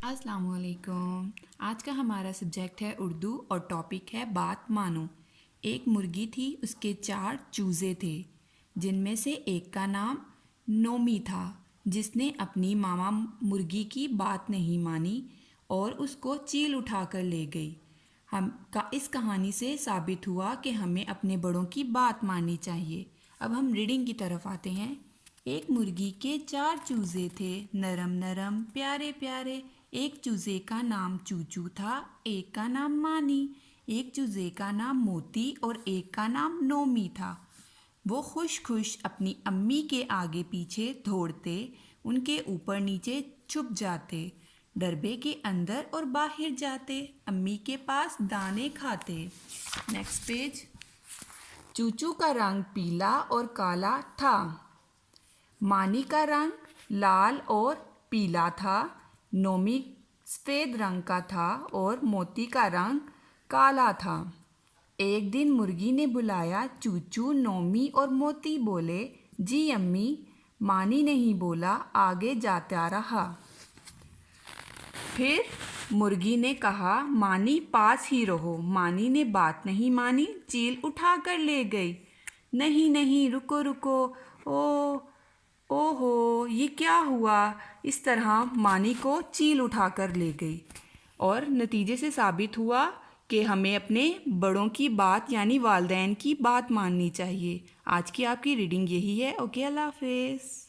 अस्सलाम वालेकुम। आज का हमारा सब्जेक्ट है उर्दू और टॉपिक है बात मानो। एक मुर्गी थी, उसके 4 चूज़े थे, जिनमें से एक का नाम नोमी था, जिसने अपनी मामा मुर्गी की बात नहीं मानी और उसको चील उठा कर ले गई। इस कहानी से साबित हुआ कि हमें अपने बड़ों की बात माननी चाहिए। अब हम रीडिंग की तरफ आते हैं। एक मुर्गी के 4 चूजे थे, नरम नरम प्यारे प्यारे। एक चूजे का नाम चूचू था, एक का नाम मानी, एक चूजे का नाम मोती और एक का नाम नोमी था। वो खुश खुश अपनी अम्मी के आगे पीछे दौड़ते, उनके ऊपर नीचे छुप जाते, डरबे के अंदर और बाहर जाते, अम्मी के पास दाने खाते। Next page. चूचू का रंग पीला और काला था, मानी का रंग लाल और पीला था, नोमी सफ़ेद रंग का था और मोती का रंग काला था। एक दिन मुर्गी ने बुलाया चूचू, नोमी और मोती बोले, जी अम्मी। मानी नहीं बोला, आगे जाता रहा। फिर मुर्गी ने कहा, मानी पास ही रहो। मानी ने बात नहीं मानी, चील उठा कर ले गई। नहीं नहीं, रुको रुको, ओहो, ये क्या हुआ? इस तरह मानी को चील उठाकर ले गई और नतीजे से साबित हुआ कि हमें अपने बड़ों की बात यानी वालिदैन की बात माननी चाहिए। आज की आपकी रीडिंग यही है। ओके, अल्लाह हाफिज़।